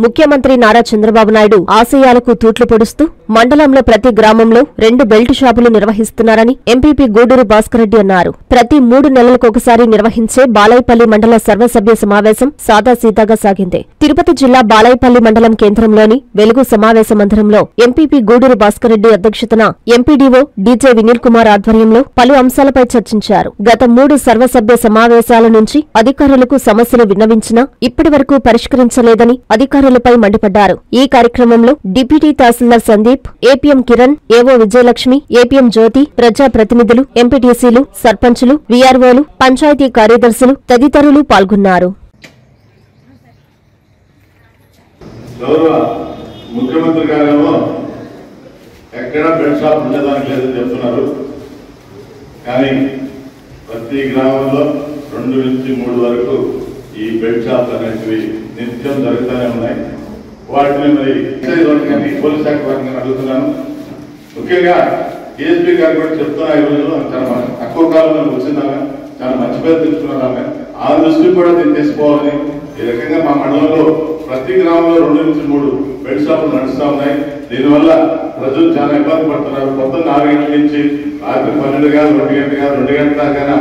ముఖ్యమంత్రి నారా చంద్రబాబు నాయుడు ఆశయాలకు తూట్లు పొడుస్తూ మండలంలో ప్రతి గ్రామంలో 2 బెల్ట్ షాపులు నిర్వహిస్తున్నారని ఎంపీపీ గూడూరు భాస్కర్రెడ్డి అన్నారు. ప్రతి 3 నెలలకొకసారి నిర్వహించే బాలాయపల్లి మండల సర్వసభ్య సమావేశం సాదాసీదాగా సాగింది. తిరుపతి జిల్లా బాలాయపల్లి మండలం కేంద్రంలోని వెలుగు సమావేశ మందిరంలో ఎంపీపీ గూడూరు భాస్కర్రెడ్డి అధ్యక్షతన ఎంపీడీఓ డీజే వినీల్ కుమార్ ఆధ్వర్యంలో పలు అంశాలపై చర్చించారు. గత 3 సర్వసభ్య సమావేశాల నుంచి అధికారులకు సమస్యలు విన్నవించినా ఇప్పటివరకు పరిష్కరించలేదని అధికారులపై మండిపడ్డారు. ఈ కార్యక్రమంలో డిప్యూటీ తహసీల్దార్ సందీప్, ఏపీఎం కిరణ్, ఏవో విజయలక్ష్మి, ఏపీఎం జ్యోతి, ప్రజాప్రతినిధులు, ఎంపీటీసీలు, సర్పంచులు, వీఆర్ఓలు, పంచాయతీ కార్యదర్శులు తదితరులు పాల్గొన్నారు. ముఖ్యమంత్రి గారేమో ఎక్కడ బెడ్ షాప్ ఉండడానికి లేదని చెప్తున్నారు. కానీ ప్రతి గ్రామంలో 2 నుంచి 3 వరకు ఈ బెడ్ షాప్ అనేవి నిత్యం జరుగుతూనే ఉన్నాయి. వాటిని మరి కానీ పోలీస్ శాఖ వారిని అడుగుతున్నాను. ముఖ్యంగా డిఎస్పీ గారు కూడా చెప్తున్నా, ఈ రోజు చాలా తక్కువ కాలంలో వచ్చిందామె, చాలా మంచి పేరు తెచ్చుకున్నారామె. ఆ దృష్టికి కూడా దీన్ని తీసుకోవాలని ఈ రకంగా మా మండలంలో ప్రతి గ్రామంలో 2 నుంచి 3 బెడ్ షాపులు నడుస్తూ ఉన్నాయి. దీనివల్ల ప్రజలు చాలా ఇబ్బంది పడుతున్నారు. పొద్దున్న 4 గంటల నుంచి రాత్రి 12 కాదు, 1 గంట కాదు, 2 గంటల దాకా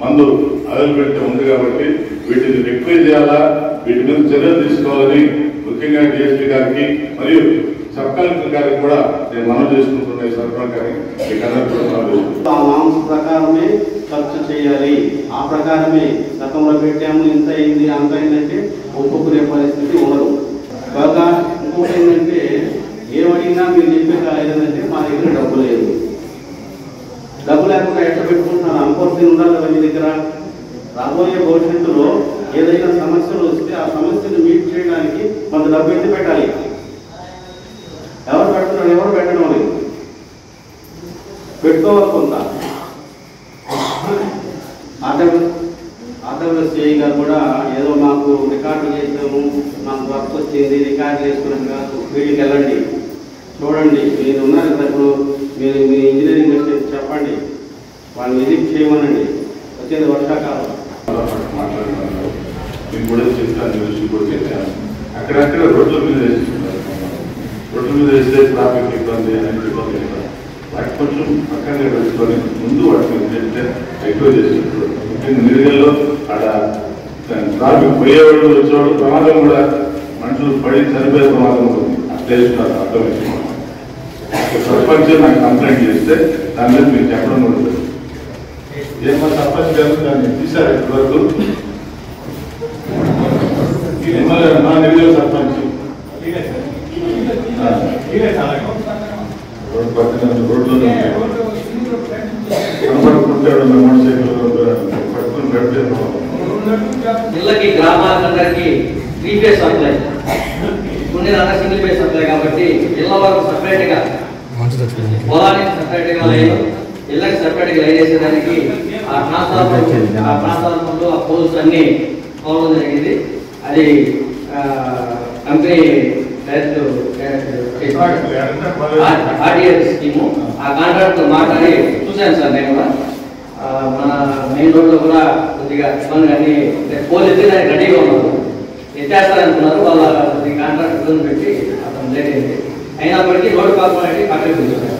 మందు అవైలబిలిటీ ఉంది. కాబట్టి వీటిని రెక్టిఫై చేయాలా, వీటి మీద చర్యలు తీసుకోవాలని ముఖ్యంగా డిఎస్పీ గారికి మరియు సబ్ కలెక్టర్ గారికి కూడా నేను మనవి చేసుకుంటున్నాను. సర్పంచ్ గారికి ప్రకారమే ఖర్చు చేయాలి, ఆ ప్రకారమే గతంలో పెట్టాము, ఇంత అయింది అంత అయిందంటే ఒప్పుకునే పరిస్థితి ఉండదు. కాగా ఇంకోటి ఏంటంటే ఏమడిగినా మీరు చెప్పే కాలేదంటే మా దగ్గర డబ్బు లేదు. డబ్బు లేకుండా ఎట్లా పెట్టుకుంటున్నారు? అనుకోసం ఉండాలి కదా మీ దగ్గర. రాబోయే భవిష్యత్తులో ఏదైనా సమస్యలు వస్తే ఆ సమస్యను మీట్ చేయడానికి కొంత డబ్బు ఎత్తి పెట్టాలి. ఎవరు పెడుతున్నారు? ఎవరు పెట్టడం లేదు. పెట్టుకోవాలి కొంత. ఆర్డబ్ల్యూఎస్ఏ గారు కూడా ఏదో మాకు రికార్డులు చేసాము, మాకు వర్క్ వచ్చింది, రికార్డులు వేసుకున్నాం కాదు, వీళ్ళకి వెళ్ళండి, చూడండి, మీరు ఉన్నారు కదా ఇప్పుడు, మీరు మీ ఇంజనీరింగ్ అసిస్టెంట్ చెప్పండి, వాళ్ళు విజిట్ చేయమనండి. వచ్చేది వర్షాకాలం. మాట్లాడుతున్నారు, మీకు కూడా చెప్తాను, కూడా చెప్పాను. అక్కడక్కడ రోడ్ల మీద వేసుకుంటారు. రోడ్ల మీద వేస్తే ట్రాఫిక్ ఇబ్బంది, అనేది ఇబ్బంది కదా. వాటి కొంచెం పక్కనే పెట్టుకొని ముందు వాటిని ఎక్కువ చేసేటప్పుడు ముఖ్యంగా నిరుగల్లో అక్కడ ట్రాఫిక్ పోయేవాళ్ళు వచ్చేవాళ్ళు ప్రమాదం కూడా మనుషులు పడి చనిపోయే ప్రమాదం ఉంటుంది. అట్లా వేస్తున్నారు. అర్థం వేసుకోవాలి. సర్పంచ్ నాకు కంప్లైంట్ చేస్తే దాని మీద మీరు చెప్పడం కూడా ఏమో సర్పంచ్ గారు దాన్ని తీశారు. ఇప్పటివరకు మా నిరుగల సర్పంచ్ రోడ్లో కనపడుకుంటాడు, మోటార్ సైకిల్ పట్టుకుని పెడతాడు. ఇళ్ళకి గ్రామాలందరికీ 3 ఫేజ్ సప్లై ఉండేదన్నా సింగిల్ ఫేజ్ సప్లై కాబట్టి ఇళ్ళ వరకు సపరేట్ గా, పొలానికి సపరేట్ గా లైన్, ఇళ్ళకి సపరేట్ గా లైన్ వేసేదానికి ఆ ట్రాన్స్ఫార్మర్లు ఆ పోల్స్ అన్ని పోవడం జరిగింది. అది కంపెనీ ఆర్డిఎస్ స్కీము, ఆ కాంట్రాక్ట్ మాట్లాడి చూశాను సార్. నేను కూడా మన మెయిన్ రోడ్లో కూడా కొద్దిగా ఇబ్బంది, అన్ని పోల్ ఎత్తి దానికి రెడీగా ఉన్నారు, ఎత్తేస్తారనుకున్నారు. వాళ్ళ కొద్ది కాంట్రాక్ట్ ఇబ్బంది పెట్టి అతను జరిగింది. అయినప్పటికీ రోడ్డు పాపం అనేది పక్కన చూశారు.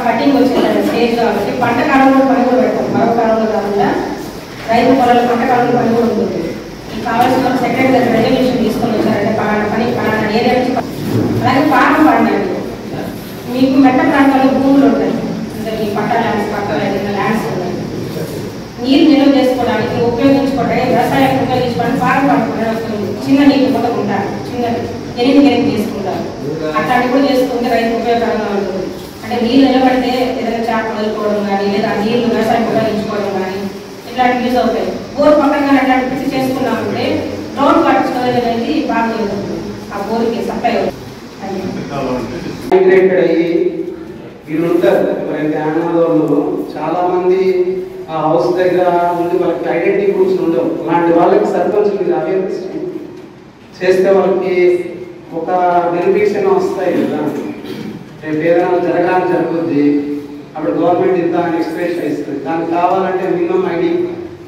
కటింగ్ వచ్చిందండి స్టేజ్ కాబట్టి పంట కాలంలో పని కూడా పెడతాం. మరో కాలంలో కాకుండా రైతు పొలాలు పంట కాలంలో పని కూడా ఉంటుంది. ఈ కావాల్సిన సెక్రటరీ దగ్గర రెజల్యూషన్ తీసుకొని వచ్చారంటే పని ఏరియా నుంచి. అలాగే పాట పాడినండి, మీకు మెట్ట ప్రాంతాల్లో భూములు ఉంటాయి, అంటే మీ పట్ట ల్యాండ్స్, పక్క ల్యాండ్స్ ఉన్నాయి, నీరు నిల్వ చేసుకోవడానికి ఉపయోగించుకోవడానికి, వ్యవసాయానికి ఉపయోగించుకోవడానికి పాట పాడుకోవడానికి వస్తుంది. చిన్న నీటి మొత్తం ఉంటారు, చిన్న 8 చేసుకుంటారు. అట్లాంటివి కూడా చేసుకుంటే రైతు ఉపయోగకరంగా ఉంటుంది. అంటే నీళ్ళు నిలబడితే ఏదైనా చాట్ వదులుకోవడం కానీ, లేదా నీళ్లు వ్యవసాయం ఉపయోగించుకోవడం కానీ ఇట్లాంటివి యూజ్ అవుతాయి. బోర్ పక్కన అట్లాంటి పిచ్చి చేసుకున్నామంటే గ్రౌండ్ వాటర్ స్టోరేజ్ అనేది బాగా జరుగుతుంది, ఆ బోర్కి సప్లై అవుతుంది. వీళ్ళు ఉంటారు ఎవరైతే అనాథోళ్ళు, చాలా మంది ఆ హౌస్ దగ్గర ఉండి వాళ్ళకి ఐడెంటిటీ ప్రూఫ్స్ ఉండవు. అలాంటి వాళ్ళకి సర్పంచ్ మీద అవేర్నెస్ చేస్తే వాళ్ళకి ఒక బెనిఫిట్స్ అయినా వస్తాయి కదా. రేపు ఏదైనా జరగడానికి జరుగుద్ది, అప్పుడు గవర్నమెంట్ ఇంత అని ఎక్స్ప్రెషన్ ఇస్తుంది. దానికి కావాలంటే మినిమం ఐడి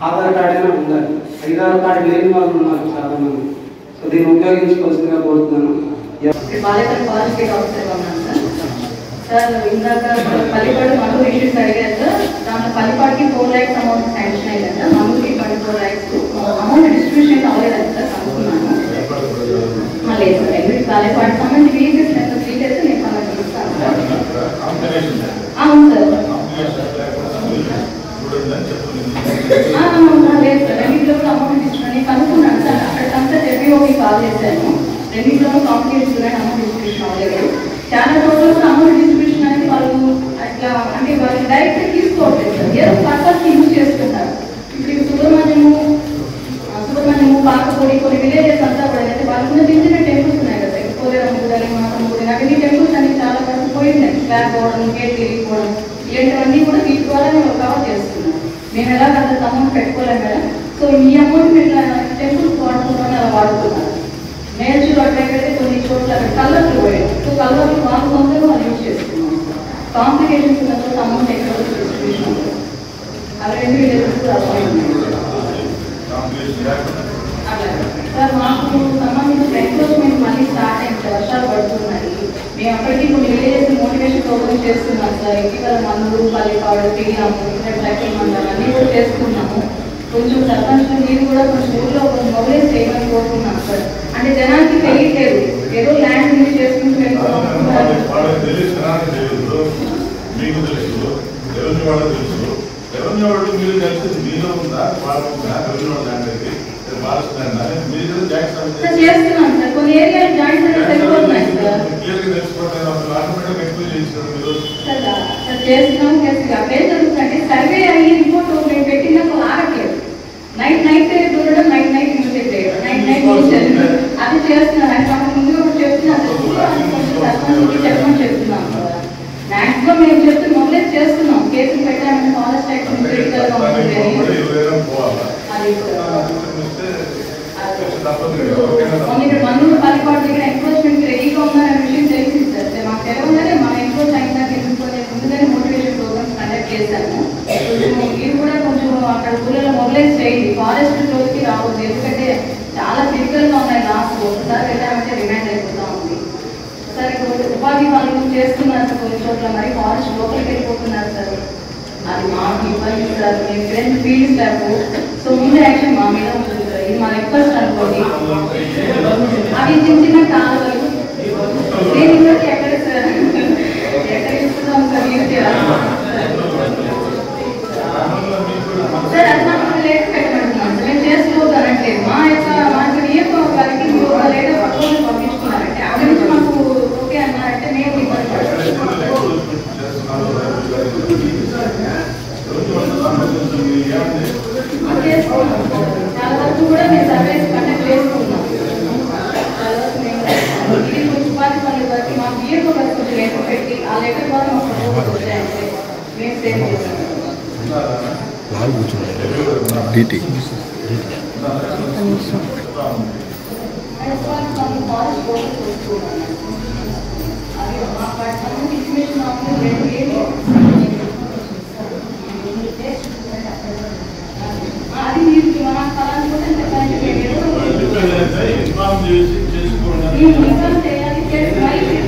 ఆధార్ కార్డ్ అయినా ఉండాలి. ఆధార్ కార్డు లేని వాళ్ళు ఉన్నారు చాలా మంది. సో దీన్ని ఉపయోగించుకోవాల్సిందిగా కోరుతున్నాను. బాలేపల్లి ఫారెస్ట్ ఆఫీసర్ ఉన్నాను సార్. ఇందాక పల్లిపాడు మనూరు ఇష్యూస్ అడిగారు సార్. దాంట్లో పల్లిపాడుకి 4 lakhs అమౌంట్ శాంక్షన్ అయ్యారు సార్. మనూరుకి 24 lakhs అమౌంట్ డిస్ట్రిబ్యూషన్ అవ్వలేదండి సార్, కనుక్కున్నాను. లేదు సార్, ఎగ్జిట్ బాలేపాడు సంబంధించి వీసెస్ ఎంత 3 days నేను సమర్పిస్తాను సార్. అవును సార్. లేదు సార్, రెండింటిలో కూడా అమౌంట్ డిస్ట్రిబ్యూషన్ కనుక్కున్నాను సార్. అక్కడికంతా చెప్పి కాల్ చేశాను. రెండింటిలో కాంప్లికేట్స్ ఉన్నాయి, అమౌంట్ డిస్ట్రిబ్యూషన్ అవ్వలేదు. చాలా చోట్ల కూడా అమౌంట్ డిస్ట్రిబ్యూషన్ అనేది వాళ్ళు అట్లా అంటే వాళ్ళు డైరెక్ట్గా తీసుకోవట్లేదు సార్, ఏదో పర్పస్కి యూజ్ చేస్తున్నారు. ఇప్పుడు సుబ్రహ్మణ్యము పాకపొడి కొన్ని విలేజెస్ అంతా కూడా అయితే వాళ్ళకున్న చిన్న చిన్న టెంపుల్స్ ఉన్నాయి కదా, పోలేరమ్మ గుడి, మాతమ్మ గుడి, అన్ని టెంపుల్స్ అన్ని చాలా వరకు పోయినాయి. బ్యాక్ పోవడం, గేట్ తిరిగిపోవడం, ఇలాంటివన్నీ కూడా వీటి ద్వారా మేము కవర్ చేస్తున్నాం. మేము ఎలా అంత అమౌంట్ పెట్టుకోలేం కదా. సో ఈ అమౌంట్ మీరు టెంపుల్స్ వాడుకుంటామని అలా వాడుతున్నారు. నేర్చులు అట్లయితే కొన్ని చోట్ల కలర్లు పోయాయి. సో కలర్లు వాళ్ళు సొంతంగా వాళ్ళు యూజ్ చేస్తున్నాం. కాంప్లికేషన్స్ ఉన్న చోట అమౌంట్ ఎక్కడ డిస్ట్రిబ్యూషన్ అవి 2 విలేజెస్ కూడా సార్. మాకు సంబంధించిన ఎన్క్రోచ్మెంట్ మళ్ళీ స్టార్ట్ అయింది, వర్షాలు పడుతున్నాయి. మేము అప్పటికీ కొన్ని విలేజెస్ మోటివేషన్ ప్రోగ్రామ్ చేస్తున్నాం సార్. ఇటీవల మనూరు, పల్లిపాడు, శ్రీరాము, ట్రాక్టర్ మండలం అన్నీ కూడా చేస్తున్నాము. కొంచెం సర్పంచ్లు మీరు కూడా కొంచెం ఊళ్ళో కొంచెం మొబైల్ చేయమని కోరుకున్నాం సార్. అంటే జనానికి తెలియట్లేదు, ఏదో ల్యాండ్ మీద చేసుకుంటూ చేస్తున్నాం సార్. కొన్ని ఏరియాలు జాయింట్ సరిపోతున్నాయి సార్. చేస్తున్నాం అప్పుడే జరుగుతుందంటే సర్వే అయ్యి రిపోర్ట్ మేము పెట్టినప్పుడు ఆగట్లేదు. నైట్ దూరడం, నైట్ మ్యూజిక్ చేయడం, నైట్ అది చేస్తున్నాను. అంటే ముందుగా కూడా చెప్తున్నాను, చెప్పమని చెప్తున్నాం. మ్యాక్సిమం మేము చెప్తే మొబైల్ చేస్తున్నాం. కేసులు పెట్టామంటే ఫారెస్ట్ యాక్ట్ మనూరు, పల్లిపాడు దగ్గర ఎంక్రోచ్మెంట్ రెడీగా ఉన్నారనే విషయం తెలిసింది సార్. మాకు తెలవగానే మన ఎంక్రోచ్ అయినా ముందుగానే మోటివేషన్ ప్రోగ్రామ్స్ కండక్ట్ చేశాము. మీరు కూడా కొంచెం అక్కడ ఊళ్ళలో మొబైలైజ్ చేయండి, ఫారెస్ట్ రోజుకి రావద్దు. ఎందుకంటే చాలా క్రిటికల్గా ఉన్నాయి లాస్ట్. ఒకసారి వెళ్ళామంటే రిమైండ్ అయిపోతా ఉంది సార్. ఇప్పుడు ఉపాధి వాళ్ళు చేస్తున్నారు సార్ కొన్ని చోట్ల, మరి ఫారెస్ట్ లోపలికి వెళ్ళిపోతున్నారు సార్. అది మాకు ఇబ్బంది సార్. మేము ఫ్రెండ్ ఫీల్డ్ స్టాఫ్. సో ముందు యాక్షన్ మా మీద ఉంటుంది సార్. ఇది మా రిక్వెస్ట్ అనుకోండి. అవి చిన్న కాలువలు నేను ఇక్కడికి ఎక్కడ సార్ ఎక్కడ ఇస్తున్నాం సార్ యూజ్ చేయాలి సార్. అది మాకు లేట్ పెట్టమంటున్నాం సార్. మేము చేసుకోవద్దానంటే మాకు నియమ గారికి మీరు ఒక లేటర్ పట్టుకొని పంపించుకున్నారంటే అక్కడి నుంచి మాకు ఓకే అన్నారంటే మేము ఇబ్బంది పడతాం. చాలా వరకు కూడా మేము సర్వేస్ కండక్ట్ చేసుకున్నాం. ఇది కొంచెం ఉపాధి పనుల వరకు మాకు బియ్యం వరకు కొంచెం లెటర్ పెట్టి ఆ లెటర్ ద్వారా మాకు వచ్చాయంటే మేము సేవ్ చేస్తాం. అది మీరు మన స్థలాన్ని కూడా చేయాలి చేయాలి.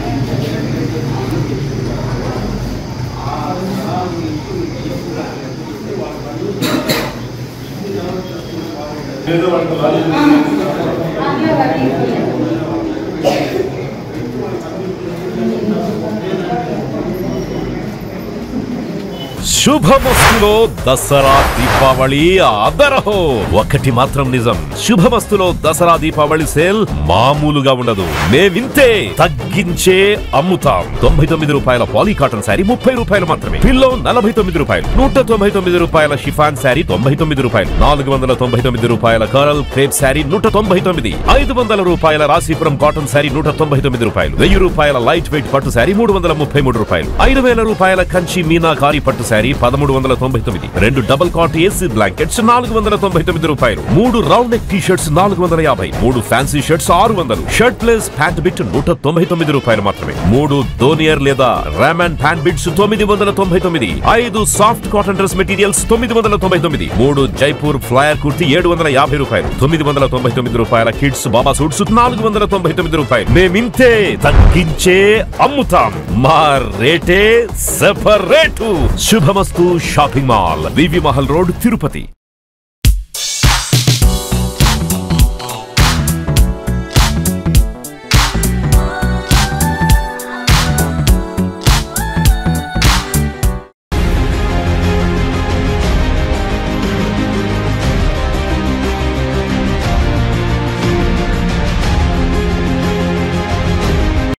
శుభమస్తులో దసరా దీపావళి ఆదరహో. ఒకటి మాత్రం నిజం, శుభమస్తులో దసరా దీపావళి సేల్ మామూలుగా ఉండదు. మేమింతే తగ్గించే అమ్ముతాం. 99 రూపాయల పాలీ కాటన్ శారీ 30 రూపాయలు మాత్రమే. పిల్లో 49 రూపాయలు. 199 రూపాయల షిఫాన్ శారీ 99 రూపాయలు. 499 రూపాయల కరల్ క్రేప్ శారీ 199. 500 రూపాయల రాశిపురం కాటన్ శారీ 199 రూపాయలు. 1000 రూపాయల లైట్ వెయిట్ పట్టు శారీ 333 రూపాయలు. 5000 రూపాయల కంచి మీనాకారి పట్టు sari sari 1399, 2 double cot AC blankets 499 రూపాయలు, 3 round neck T shirts 450, 3 fancy shirts 600, shirt plus pant bit 199 రూపాయలు మాత్రమే, 3 దోనియర్ లేదా Raymond pant bits 999, 5 soft cotton dress materials 999, 3 Jaipur flyer kurti 750 రూపాయలు, 999 రూపాయల కిడ్స్ బాబా సూట్స్ 499 రూపాయలు. మేమింతే తగ్గించే అమ్ముతాం, మా రేటే సెపరేటు. శుభమస్తు షాపింగ్ మాల్, వివి మహల్ రోడ్, తిరుపతి.